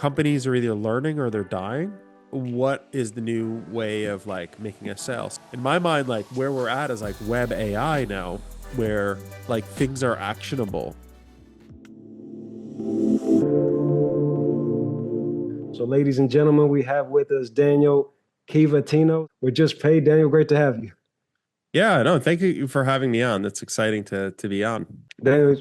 companies are either learning or they're dying. What is the new way of like making a sale? In my mind, like where we're at is like web AI now, where like things are actionable. So, ladies and gentlemen, we have with us Daniel Kivatino. We're just paid. Daniel, great to have you. Yeah, no, thank you for having me on. That's exciting to be on. Daniel,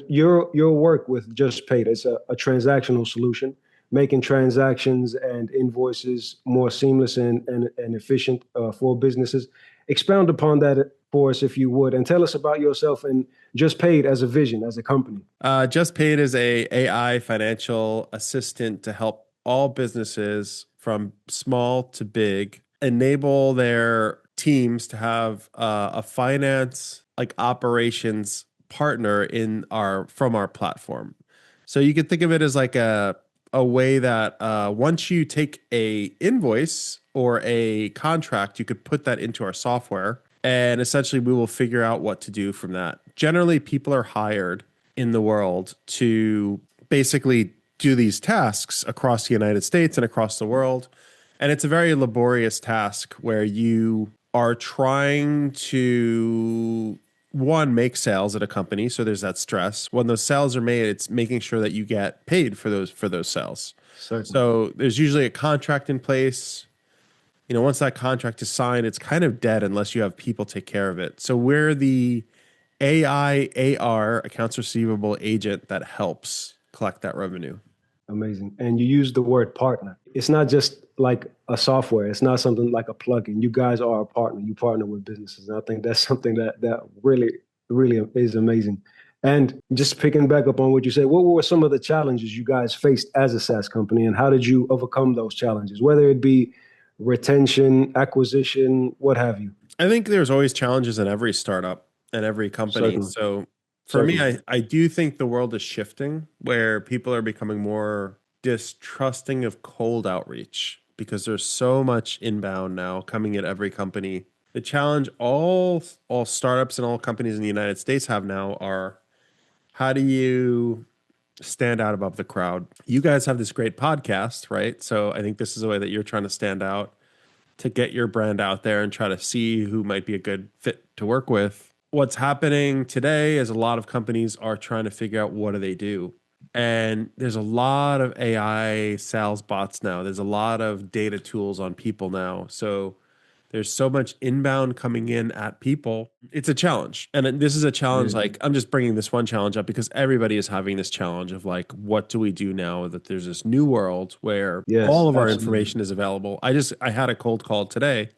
your work with Just Paid is a transactional solution, making transactions and invoices more seamless and efficient for businesses. Expound upon that for us, if you would, and tell us about yourself and Just Paid as a vision, as a company. JustPaid is a AI financial assistant to help all businesses from small to big enable their teams to have a finance like operations partner in our from our platform. So you could think of it as like a way that once you take a invoice or a contract, you could put that into our software, and essentially we will figure out what to do from that. Generally, people are hired in the world to basically do these tasks across the United States and across the world. And it's a very laborious task where you are trying to one, make sales at a company. So there's that stress. When those sales are made, it's making sure that you get paid for those sales. Certainly. So there's usually a contract in place. You know, once that contract is signed, it's kind of dead unless you have people take care of it. So we're the AR accounts receivable agent that helps collect that revenue. Amazing. And you use the word partner. It's not just like a software. It's not something like a plugin. You guys are a partner. You partner with businesses. And I think that's something that really is amazing. And just picking back up on what you said, what were some of the challenges you guys faced as a SaaS company, and how did you overcome those challenges, whether it be retention, acquisition, what have you? I think there's always challenges in every startup and every company. Certainly. So for me, Certainly. I do think the world is shifting where people are becoming more distrusting of cold outreach because there's so much inbound now coming at every company. The challenge all startups and all companies in the United States have now are how do you stand out above the crowd? You guys have this great podcast, right? So I think this is a way that you're trying to stand out to get your brand out there and try to see who might be a good fit to work with. What's happening today is a lot of companies are trying to figure out what do they do. And there's a lot of AI sales bots now. There's a lot of data tools on people now. So there's so much inbound coming in at people. It's a challenge. And this is a challenge. Yeah. Like, I'm just bringing this one challenge up because everybody is having this challenge of like, what do we do now that there's this new world where all Yes, of our absolutely. information is available? I had a cold call today.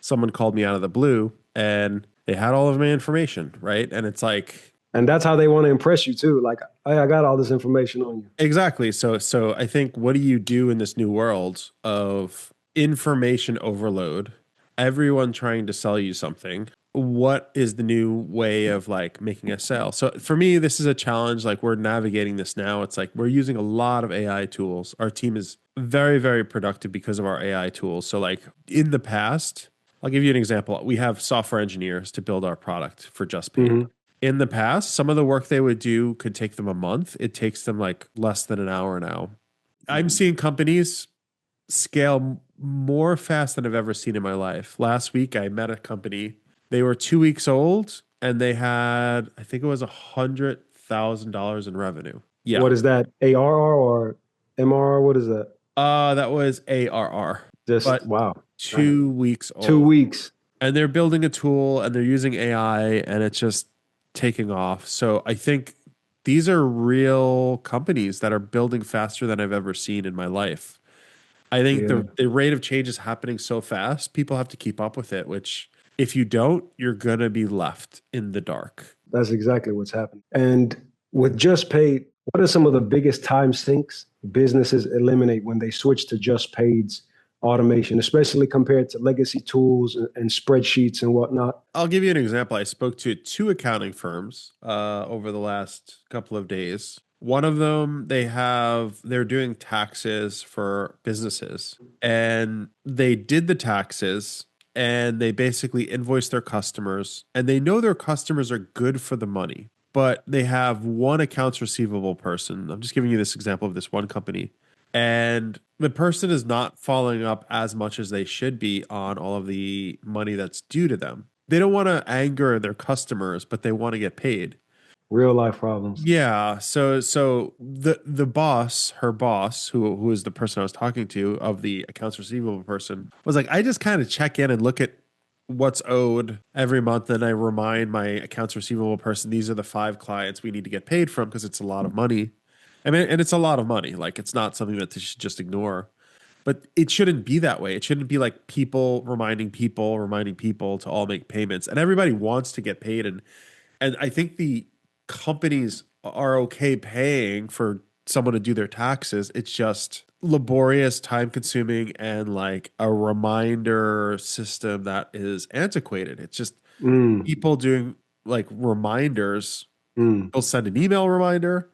Someone called me out of the blue and they had all of my information, right? And it's like, And that's how they want to impress you too. Like, hey, I got all this information on you. exactly. So I think what do you do in this new world of information overload? Everyone trying to sell you something. What is the new way of like making a sale? So for me, this is a challenge. Like we're navigating this now. It's like we're using a lot of AI tools. Our team is very, very productive because of our AI tools. So like in the past, I'll give you an example. We have software engineers to build our product for JustPaid. Hmm. In the past, some of the work they would do could take them a month. It takes them like less than an hour now. I'm seeing companies scale more fast than I've ever seen in my life. Last week, I met a company. They were 2 weeks old and they had, I think it was $100,000 in revenue. Yeah. What is that? ARR or MRR? What is that? That was ARR, Just but wow. 2 weeks 2 old. weeks. And they're building a tool and they're using AI and it's just taking off. So I think these are real companies that are building faster than I've ever seen in my life. I think Yeah, the rate of change is happening so fast, people have to keep up with it, which if you don't, you're going to be left in the dark. that's exactly what's happening. And with Just Paid, what are some of the biggest time sinks businesses eliminate when they switch to Just Paid's automation, especially compared to legacy tools and spreadsheets and whatnot? I'll give you an example. I spoke to two accounting firms over the last couple of days. One of them, they're doing taxes for businesses and they did the taxes and they basically invoice their customers and they know their customers are good for the money, but they have one accounts receivable person. I'm just giving you this example of this one company. and the person is not following up as much as they should be on all of the money that's due to them. They don't want to anger their customers, but they want to get paid. Real life problems. Yeah, so the boss, her boss, who is the person I was talking to of the accounts receivable person, was like, I just kind of check in and look at what's owed every month, and I remind my accounts receivable person these are the 5 clients we need to get paid from because it's a lot of money. I mean, and it's a lot of money. Like it's not something that they should just ignore. But it shouldn't be that way. It shouldn't be like people reminding people to all make payments. And everybody wants to get paid. And I think the companies are okay paying for someone to do their taxes. It's just laborious, time consuming, and like a reminder system that is antiquated. It's just Mm, people doing like reminders. mm. They'll send an email reminder,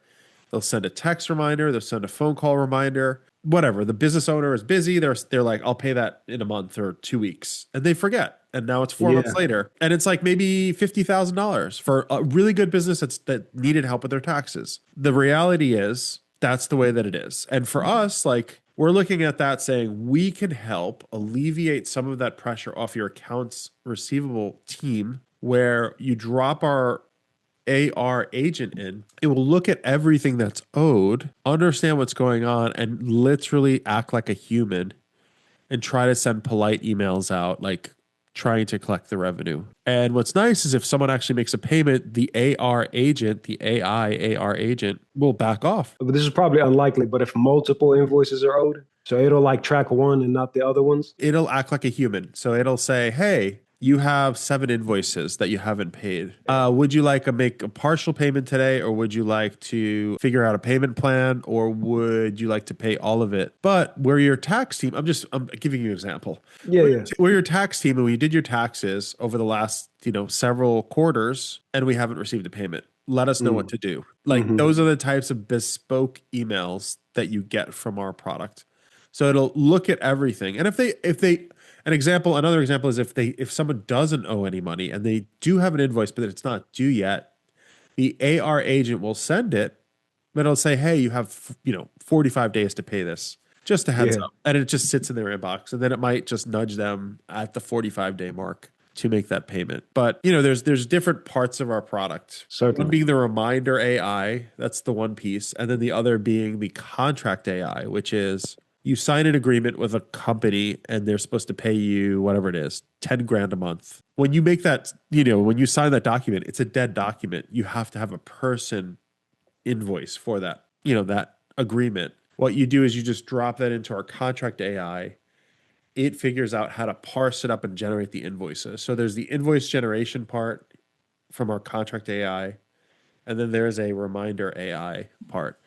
they'll send a text reminder, they'll send a phone call reminder, whatever. The business owner is busy. They're like, I'll pay that in a month or 2 weeks. And they forget. And now it's 4 months Yeah, later. And it's like maybe $50,000 for a really good business that needed help with their taxes. The reality is that's the way that it is. And for us, like we're looking at that saying we can help alleviate some of that pressure off your accounts receivable team where you drop our AR agent in, it will look at everything that's owed, understand what's going on, and literally act like a human and try to send polite emails out, like trying to collect the revenue. And what's nice is if someone actually makes a payment, the AR agent, the AI AR agent, will back off. but this is probably unlikely. But if multiple invoices are owed, so it'll like track one and not the other ones. It'll act like a human. So it'll say, hey, you have 7 invoices that you haven't paid. Would you like to make a partial payment today, or would you like to figure out a payment plan, or would you like to pay all of it? But we're your tax team. I'm giving you an example. Yeah, yeah, We're your tax team, and we did your taxes over the last several quarters, and we haven't received a payment. Let us know what mm, to do. Like hmm, those are the types of bespoke emails that you get from our product. So it'll look at everything. And another example is if someone doesn't owe any money and they do have an invoice, but it's not due yet, the AR agent will send it, but it'll say, hey, you have 45 days to pay this. Just a heads yeah, up. And it just sits in their inbox. And then it might just nudge them at the 45-day mark to make that payment. But there's different parts of our product. One certainly. being the reminder AI, that's the one piece, and then the other being the contract AI, which is you sign an agreement with a company and they're supposed to pay you whatever it is, 10 grand a month. When you make that, when you sign that document, it's a dead document. You have to have a person invoice for that, that agreement. What you do is you just drop that into our contract AI. It figures out how to parse it up and generate the invoices. So there's the invoice generation part from our contract AI, and then there's a reminder AI part.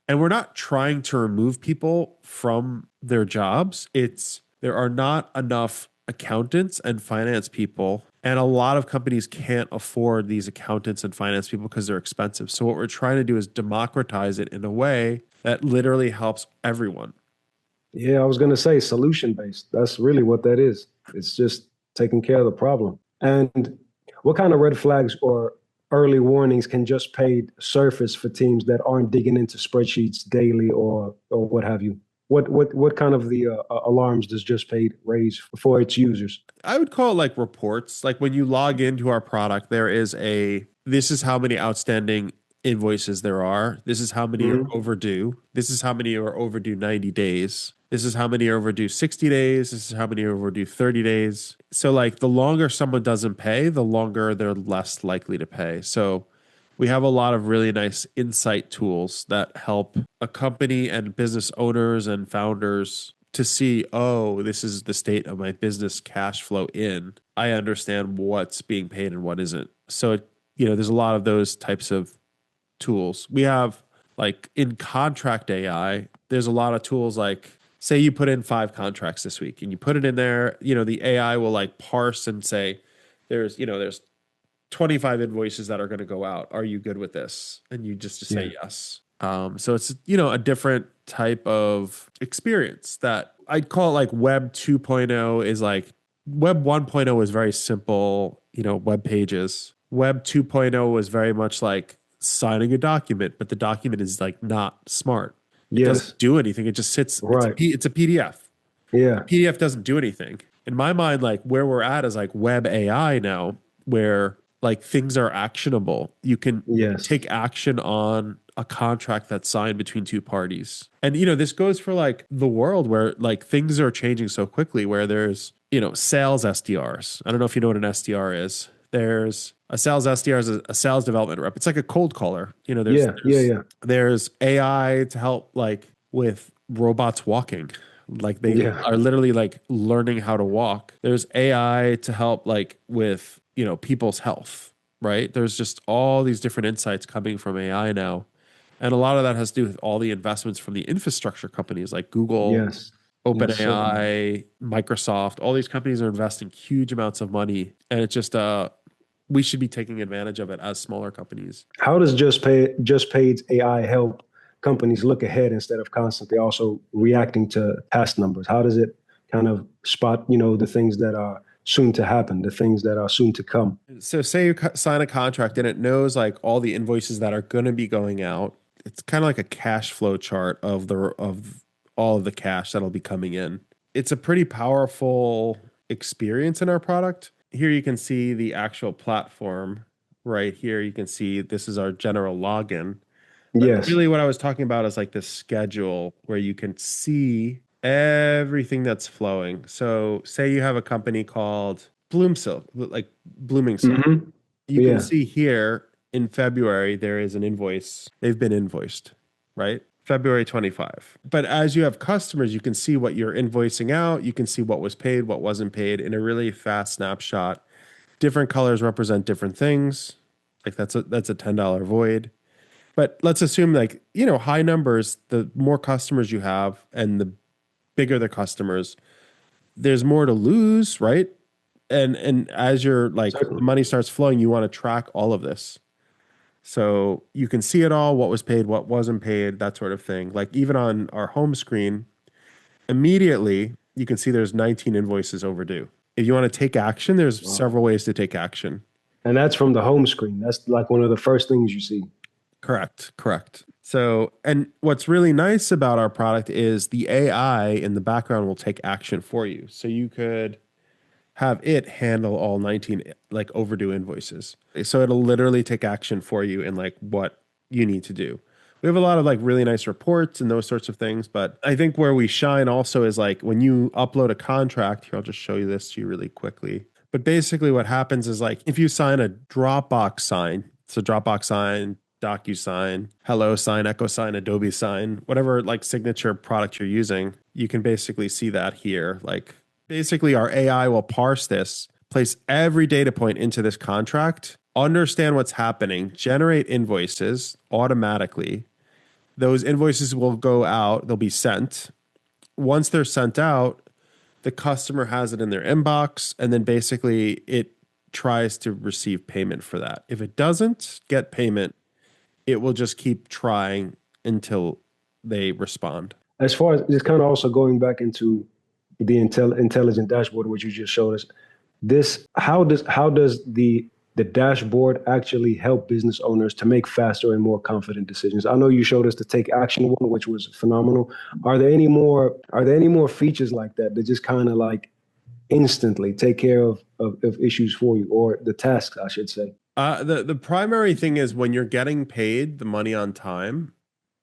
And we're not trying to remove people from their jobs. It's there are not enough accountants and finance people, and a lot of companies can't afford these accountants and finance people because they're expensive. So what we're trying to do is democratize it in a way that literally helps everyone. Yeah, I was going to say solution based. That's really what that is. It's just taking care of the problem. And what kind of red flags or early warnings can just paid surface for teams that aren't digging into spreadsheets daily or what have you? What kind of the alarms does just paid raise for its users? I would call it like reports. Like when you log into our product, there is this is how many outstanding invoices there are. This is how many are Hmm. overdue. This is how many are overdue 90 days. This is how many are overdue 60 days. This is how many are overdue 30 days. So like the longer someone doesn't pay, the longer they're less likely to pay. So we have a lot of really nice insight tools that help a company and business owners and founders to see, oh, this is the state of my business cash flow in. I understand what's being paid and what isn't. So, there's a lot of those types of tools. We have like in contract AI, there's a lot of tools like say you put in 5 contracts this week and you put it in there, the AI will like parse and say, there's 25 invoices that are going to go out. Are you good with this? And you just Yeah. say yes. So it's a different type of experience that I'd call it like Web 2.0 is like Web 1.0 is very simple, web pages. Web 2.0 was very much like signing a document, but the document is like not smart. It doesn't Yes. do anything. It just sits. Right. It's a PDF. A Yeah. PDF doesn't do anything. In my mind, like where we're at is like web AI now, where like things are actionable. You can Yes. take action on a contract that's signed between two parties. And you know, this goes for like the world where like things are changing so quickly where there's, you know, sales SDRs. I don't know if you know what an SDR is. There's a sales SDR is a sales development rep. It's like a cold caller. You know, Yeah. Yeah. Yeah. there's AI to help like with robots walking. Like they Yeah. are literally like learning how to walk. There's AI to help like with, you know, people's health, right? There's just all these different insights coming from AI now. And a lot of that has to do with all the investments from the infrastructure companies like Google, Yes. Yes, sir. OpenAI, Microsoft. All these companies are investing huge amounts of money. And it's just we should be taking advantage of it as smaller companies. How does Just Paid's AI help companies look ahead instead of constantly also reacting to past numbers? How does it kind of spot, the things that are soon to happen, the things that are soon to come? So say you sign a contract and it knows like all the invoices that are going to be going out. It's kind of like a cash flow chart of all of the cash that'll be coming in. It's a pretty powerful experience in our product. Here you can see the actual platform. Right here you can see this is our general login. But Yes. really what I was talking about is like this schedule where you can see everything that's flowing. So say you have a company called Bloom Silk, like Blooming Silk. Hmm. You can Yeah. see here in February, there is an invoice. They've been invoiced, right? February 25. But as you have customers, you can see what you're invoicing out. You can see what was paid, what wasn't paid in a really fast snapshot. Different colors represent different things. Like that's a $10 void. But let's assume like, you know, high numbers, the more customers you have and the bigger the customers, there's more to lose, right? And as your like the Certainly. money starts flowing, you want to track all of this. So you can see it all, what was paid, what wasn't paid, that sort of thing. Like even on our home screen, immediately you can see there's 19 invoices overdue. If you want to take action, there's Wow. several ways to take action. And that's from the home screen. That's like one of the first things you see. Correct, correct. So, and what's really nice about our product is the AI in the background will take action for you. So you could have it handle all 19 like overdue invoices. So it'll literally take action for you in like what you need to do. We have a lot of like really nice reports and those sorts of things, but I think where we shine also is like when you upload a contract, here I'll just show you this to you really quickly. But basically what happens is like if you sign a Dropbox sign, so Dropbox sign, DocuSign, Hello sign, Echo sign, Adobe sign, whatever like signature product you're using, you can basically see that here. Like basically, our AI will parse this, place every data point into this contract, understand what's happening, generate invoices automatically. Those invoices will go out, they'll be sent. Once they're sent out, the customer has it in their inbox, and then basically it tries to receive payment for that. If it doesn't get payment, it will just keep trying until they respond. As far as it's kind of also going back into the intelligent dashboard, which you just showed us, this how does the dashboard actually help business owners to make faster and more confident decisions? I know you showed us the take action one, which was phenomenal. Are there any more features like that that just kind of like instantly take care of issues for you, or the tasks, I should say? The primary thing is when you're getting paid the money on time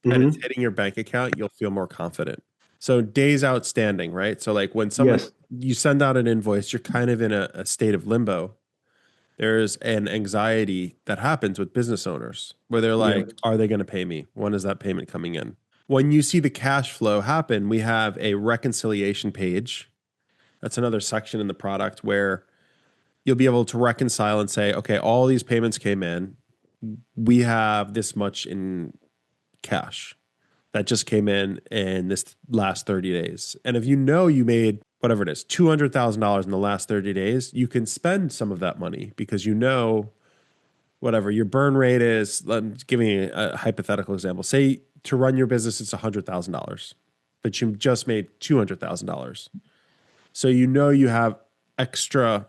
and it's Hmm. hitting your bank account, you'll feel more confident. So days outstanding, right? So like when someone Yes. you send out an invoice, you're kind of in a state of limbo. There's an anxiety that happens with business owners where they're Yeah. like, are they going to pay me? When is that payment coming in? When you see the cash flow happen, we have a reconciliation page. That's another section in the product where you'll be able to reconcile and say, okay, all these payments came in. We have this much in cash that just came in this last 30 days. And if you know you made whatever it is, $200,000 in the last 30 days, you can spend some of that money because you know whatever your burn rate is. I'm giving you a hypothetical example. Say to run your business, it's $100,000, but you just made $200,000. So you know you have extra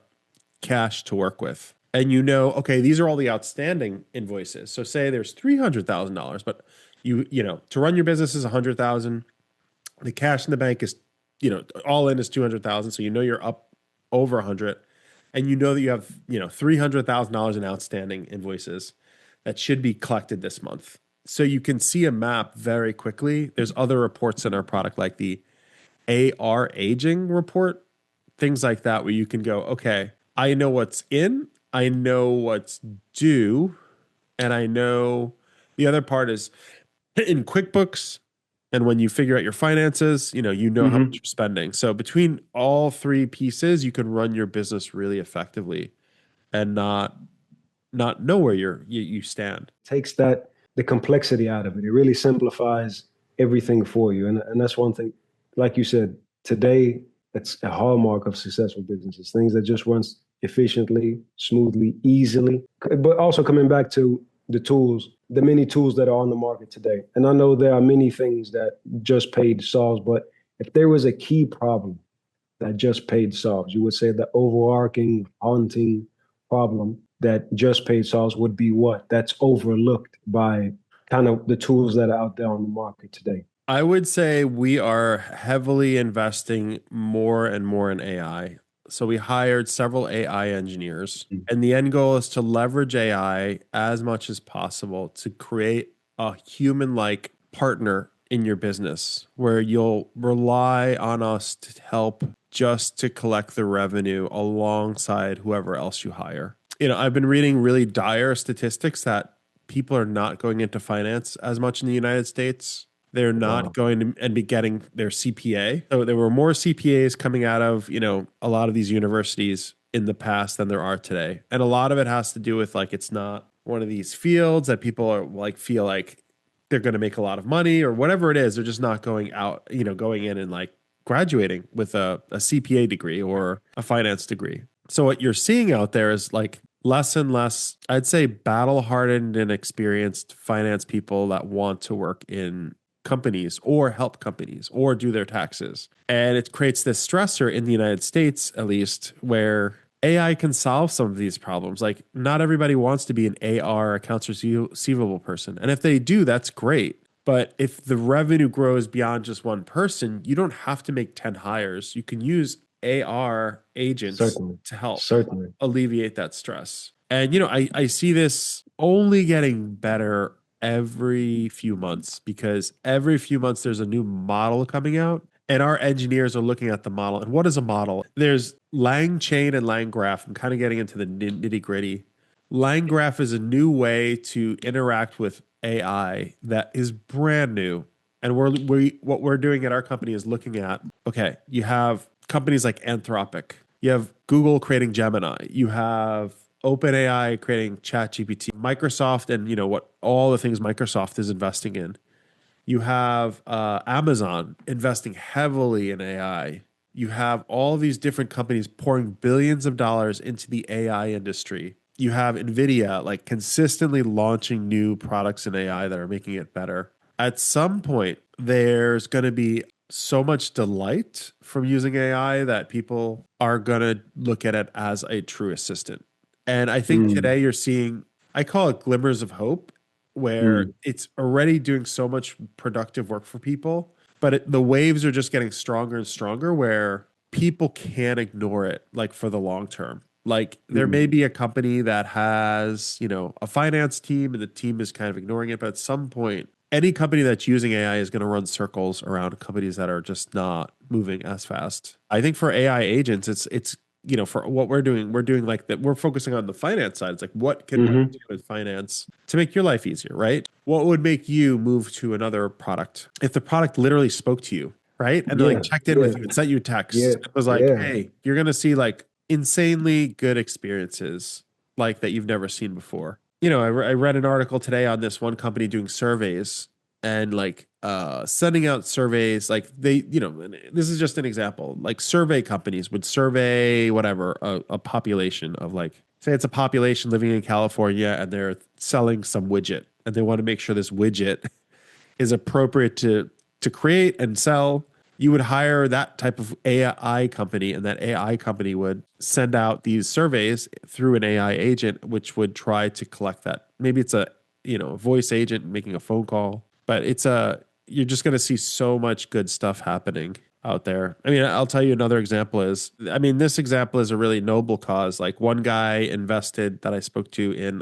cash to work with. And you know, okay, these are all the outstanding invoices. So say there's $300,000, but to run your business is 100,000. The cash in the bank is, all in is 200,000. So you're up over 100, and that you have $300,000 in outstanding invoices that should be collected this month. So you can see a map very quickly. There's other reports in our product like the AR aging report, things like that, where you can go, okay, I know what's in, I know what's due, and I know the other part is in QuickBooks. And when you figure out your finances, how much Hmm. you're spending. So between all three pieces, you can run your business really effectively and not know where you stand. Takes the complexity out of it. It really simplifies everything for you. And that's one thing, like you said, today it's a hallmark of successful businesses, things that just runs efficiently, smoothly, easily. But also coming back to the tools, the many tools that are on the market today. And I know there are many things that Just Paid solves, but if there was a key problem that Just Paid solves, you would say the overarching, haunting problem that Just Paid solves would be what? That's overlooked by kind of the tools that are out there on the market today. I would say we are heavily investing more and more in AI. So we hired several AI engineers, and the end goal is to leverage AI as much as possible to create a human-like partner in your business where you'll rely on us to help just to collect the revenue alongside whoever else you hire. I've been reading really dire statistics that people are not going into finance as much in the United States. They're not Wow. going to and be getting their CPA. So there were more CPAs coming out of, a lot of these universities in the past than there are today. And a lot of it has to do with like it's not one of these fields that people are like feel like they're going to make a lot of money or whatever it is. They're just not going out, going in and like graduating with a CPA degree or a finance degree. So what you're seeing out there is like less and less, I'd say, battle hardened and experienced finance people that want to work in companies or help companies or do their taxes. And it creates this stressor in the United States, at least, where AI can solve some of these problems. Like, not everybody wants to be an AR accounts receivable person. And if they do, that's great. But if the revenue grows beyond just one person, you don't have to make 10 hires. You can use AR agents Certainly. to help Certainly. alleviate that stress. And, I see this only getting better every few months because every few months there's a new model coming out. And our engineers are looking at the model. And what is a model? There's LangChain and LangGraph. I'm kind of getting into the nitty gritty. LangGraph is a new way to interact with AI that is brand new. And what we're doing at our company is looking at, okay, you have companies like Anthropic, you have Google creating Gemini, you have OpenAI creating ChatGPT, Microsoft, and what all the things Microsoft is investing in. You have Amazon investing heavily in AI. You have all these different companies pouring billions of dollars into the AI industry. You have Nvidia like consistently launching new products in AI that are making it better. At some point, there's going to be so much delight from using AI that people are going to look at it as a true assistant. And I think Mm, today you're seeing, I call it glimmers of hope, where mm, it's already doing so much productive work for people, but the waves are just getting stronger and stronger where people can't ignore it like for the long term. Like there may mm. be a company that has, a finance team and the team is kind of ignoring it, but at some point any company that's using AI is going to run circles around companies that are just not moving as fast. I think for AI agents, it's for what we're doing like that. We're focusing on the finance side. It's like, what can we Hmm. do with finance to make your life easier, right? What would make you move to another product if the product literally spoke to you, right? And they like Yeah, checked in yeah, with you and sent you a yeah, text. It was like, yeah. hey, you're going to see like insanely good experiences like that you've never seen before. I read an article today on this one company doing surveys and like sending out surveys like they this is just an example, like survey companies would survey whatever a population of like, say it's a population living in California and they're selling some widget and they want to make sure this widget is appropriate to create and sell. You would hire that type of AI company, and that AI company would send out these surveys through an AI agent, which would try to collect that. Maybe it's a voice agent making a phone call. but you're just going to see so much good stuff happening out there. I mean, I'll tell you another example is, I mean, this example is a really noble cause. Like one guy invested that I spoke to in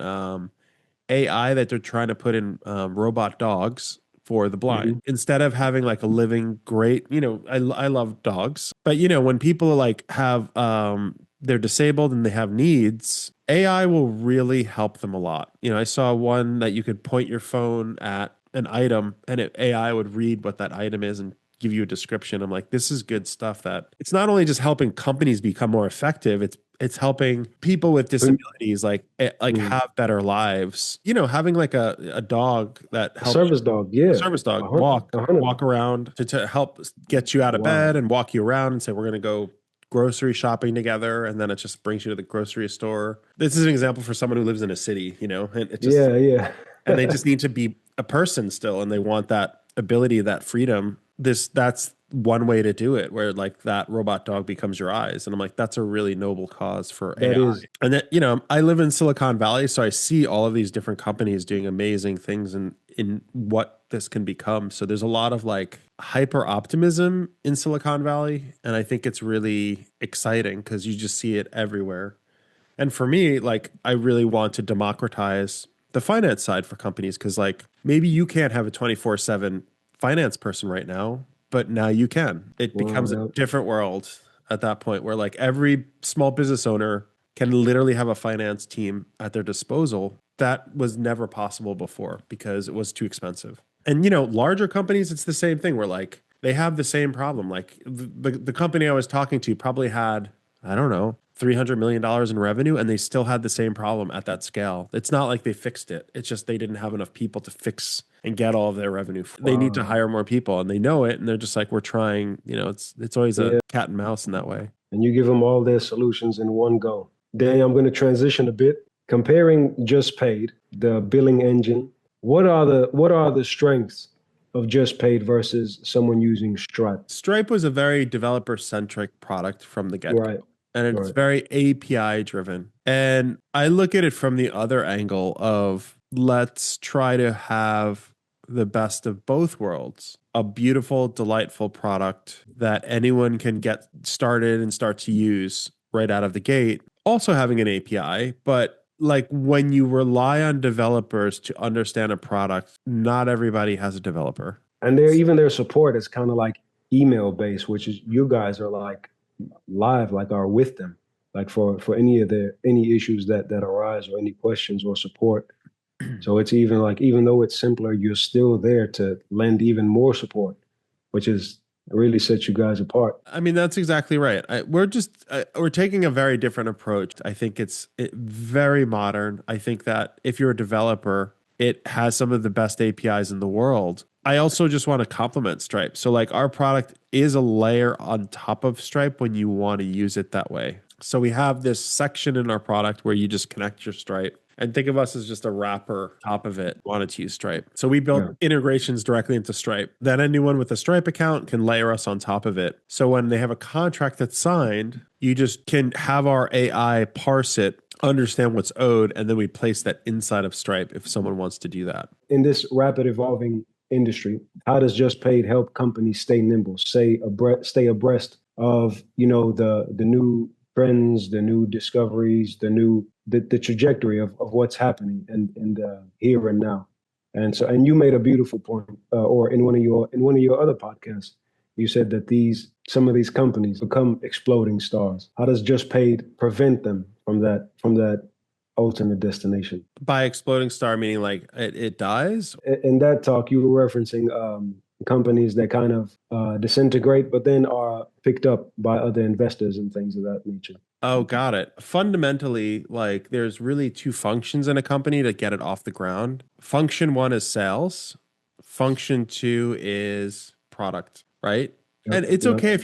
AI that they're trying to put in robot dogs for the blind Hmm. instead of having like a living great, I love dogs, but when people like have they're disabled and they have needs, AI will really help them a lot. I saw one that you could point your phone at an item and AI would read what that item is and give you a description. I'm like, this is good stuff that it's not only just helping companies become more effective, it's helping people with disabilities like Mm. have better lives. Having like a dog that A helps service dog, a yeah. service dog A hundred, a hundred. walk around to help get you out of bed Wow. and walk you around and say we're going to go grocery shopping together, and then it just brings you to the grocery store. This is an example for someone who lives in a city, and it just Yeah, yeah. and they just need to be a person still, and they want that ability, that freedom. That's one way to do it, where like that robot dog becomes your eyes. And I'm like, that's a really noble cause for That AI. is, And that, I live in Silicon Valley, so I see all of these different companies doing amazing things in what this can become. So there's a lot of like hyper optimism in Silicon Valley, and I think it's really exciting because you just see it everywhere. And for me, like, I really want to democratize the finance side for companies because, like, maybe you can't have a 24/7 finance person right now, but now you can. It wow, becomes a different world at that point where, like, every small business owner can literally have a finance team at their disposal. That was never possible before because it was too expensive. And, larger companies, it's the same thing where, like, they have the same problem. Like, the company I was talking to probably had, I don't know, $300 million in revenue, and they still had the same problem at that scale. It's not like they fixed it. It's just they didn't have enough people to fix and get all of their revenue. They need to wow. hire more people, and they know it, and they're just like, we're trying. It's always a Yeah. cat and mouse in that way. And you give them all their solutions in one go. Daniel, I'm going to transition a bit. Comparing Just Paid, the billing engine, what are the strengths of Just Paid versus someone using Stripe? Stripe was a very developer centric product from the get go, Right, and it's right. very API driven. And I look at it from the other angle of let's try to have the best of both worlds, a beautiful, delightful product that anyone can get started and start to use right out of the gate. Also having an API, but like when you rely on developers to understand a product, not everybody has a developer. And even their support is kind of like email based, which is you guys are like live, like are with them, like for any issues that arise or any questions or support. So it's even like even though it's simpler, you're still there to lend even more support, which is really sets you guys apart. I mean, that's exactly right. We're taking a very different approach. I think very modern. I think that if you're a developer, it has some of the best APIs in the world. I also just want to compliment Stripe. So like our product is a layer on top of Stripe when you want to use it that way. So we have this section in our product where you just connect your Stripe and think of us as just a wrapper top of it. Wanted to use Stripe. So we built Yeah. integrations directly into Stripe. Then anyone with a Stripe account can layer us on top of it. So when they have a contract that's signed, you just can have our AI parse it, understand what's owed, and then we place that inside of Stripe if someone wants to do that. In this rapid evolving industry, how does Just Paid help companies stay nimble, stay abreast of the new trends, the new discoveries, the trajectory of what's happening and here and now. And you made a beautiful point, or in one of your other podcasts, you said that some of these companies become exploding stars. How does Just Paid prevent them from that ultimate destination? By exploding star, meaning like it dies. In that talk, you were referencing companies that kind of disintegrate, but then are picked up by other investors and things of that nature. Oh, got it. Fundamentally, like there's really two functions in a company to get it off the ground. Function one is sales. Function two is product, right? Yep, And it's yep. okay if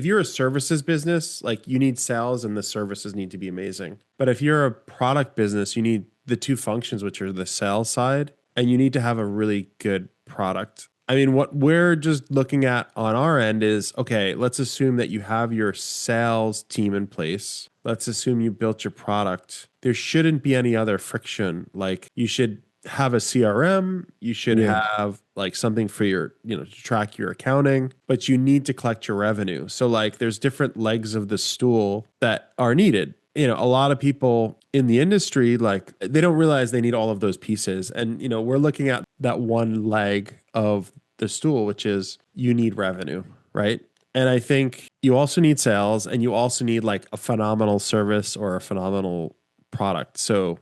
you're a services business, like you need sales and the services need to be amazing. But if you're a product business, you need the two functions, which are the sales side, and you need to have a really good product. I mean, what we're just looking at on our end is okay, let's assume that you have your sales team in place. Let's assume you built your product. There shouldn't be any other friction. Like you should have a CRM, you should Yes. have like something for your, to track your accounting, but you need to collect your revenue. So like there's different legs of the stool that are needed. A lot of people in the industry, like they don't realize they need all of those pieces. And, we're looking at that one leg of the stool, which is you need revenue, right? And I think you also need sales and you also need like a phenomenal service or a phenomenal product. So,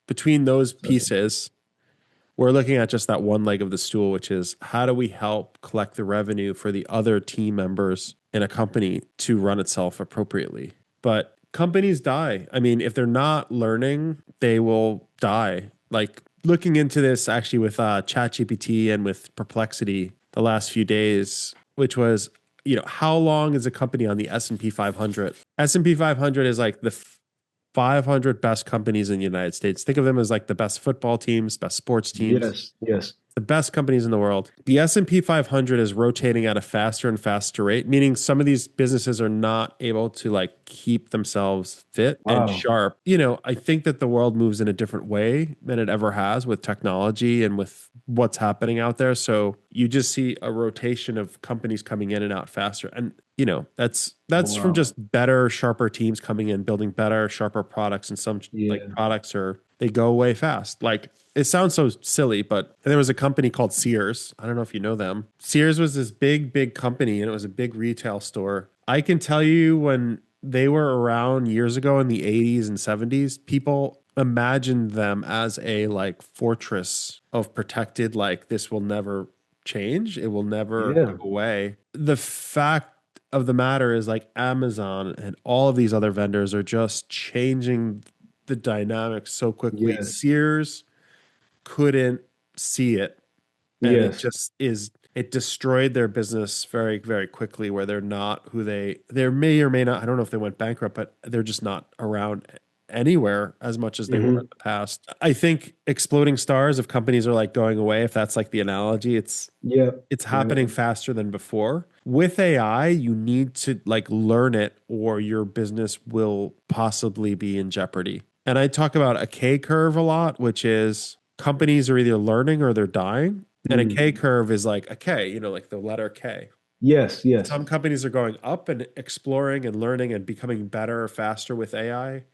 between those pieces, we're looking at just that one leg of the stool, which is how do we help collect the revenue for the other team members in a company to run itself appropriately? But companies die. I mean, if they're not learning, they will die. Like looking into this actually with ChatGPT and with Perplexity the last few days, which was, how long is a company on the S&P 500? S&P 500 is like the 500 best companies in the United States. Think of them as like the best football teams, best sports teams, Yes. Yes. the best companies in the world. The S&P 500 is rotating at a faster and faster rate, meaning some of these businesses are not able to like keep themselves fit and Wow. sharp. I think that the world moves in a different way than it ever has with technology and with what's happening out there. So you just see a rotation of companies coming in and out faster. And that's from Wow. just better, sharper teams coming in, building better, sharper products, and some like Yeah. products are they go away fast. Like it sounds so silly, but there was a company called Sears. I don't know if you know them. Sears was this big, big company and it was a big retail store. I can tell you when they were around years ago in the 80s and 70s, people imagined them as a like fortress of protected, like this will never change. It will never go Yeah. away. The fact of the matter is like Amazon and all of these other vendors are just changing the dynamics so quickly. Yes. Sears couldn't see it and it Yes. just is it destroyed their business very very quickly where they're not who they may or may not. I don't know if they went bankrupt, but they're just not around anywhere as much as they were in Hmm. the past. I think exploding stars of companies are like going away, if that's like the analogy. Yeah. It's Yeah. happening faster than before. With AI, you need to like learn it or your business will possibly be in jeopardy. And I talk about a K curve a lot, which is companies are either learning or they're dying. And a Mm. K curve is like a K, like the letter K. Yes. Yes. Some companies are going up and exploring and learning and becoming better or faster with AI.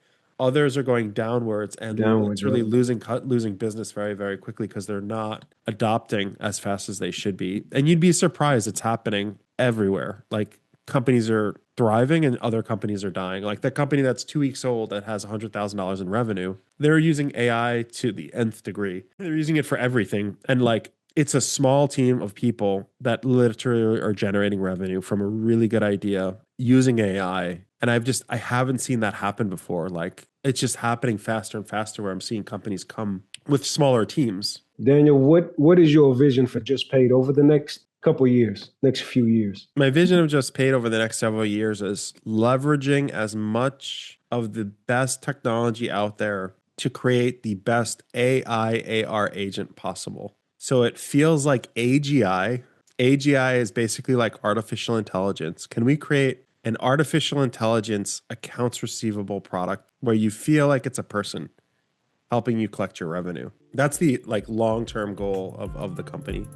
Others are going downwards and Downward. literally Yep. losing business very, very quickly because they're not adopting as fast as they should be. And you'd be surprised it's happening everywhere. Like companies are thriving and other companies are dying. Like the company that's 2 weeks old that has $100,000 in revenue, they're using AI to the nth degree. They're using it for everything. And like it's a small team of people that literally are generating revenue from a really good idea using AI. And I haven't seen that happen before. Like it's just happening faster and faster where I'm seeing companies come with smaller teams. Daniel, what is your vision for Just Paid over the next couple years, next few years? My vision of Just Paid over the next several years is leveraging as much of the best technology out there to create the best AI AR agent possible. So it feels like AGI. AGI is basically like artificial intelligence. Can we create an artificial intelligence accounts receivable product where you feel like it's a person helping you collect your revenue? That's the like long-term goal of the company.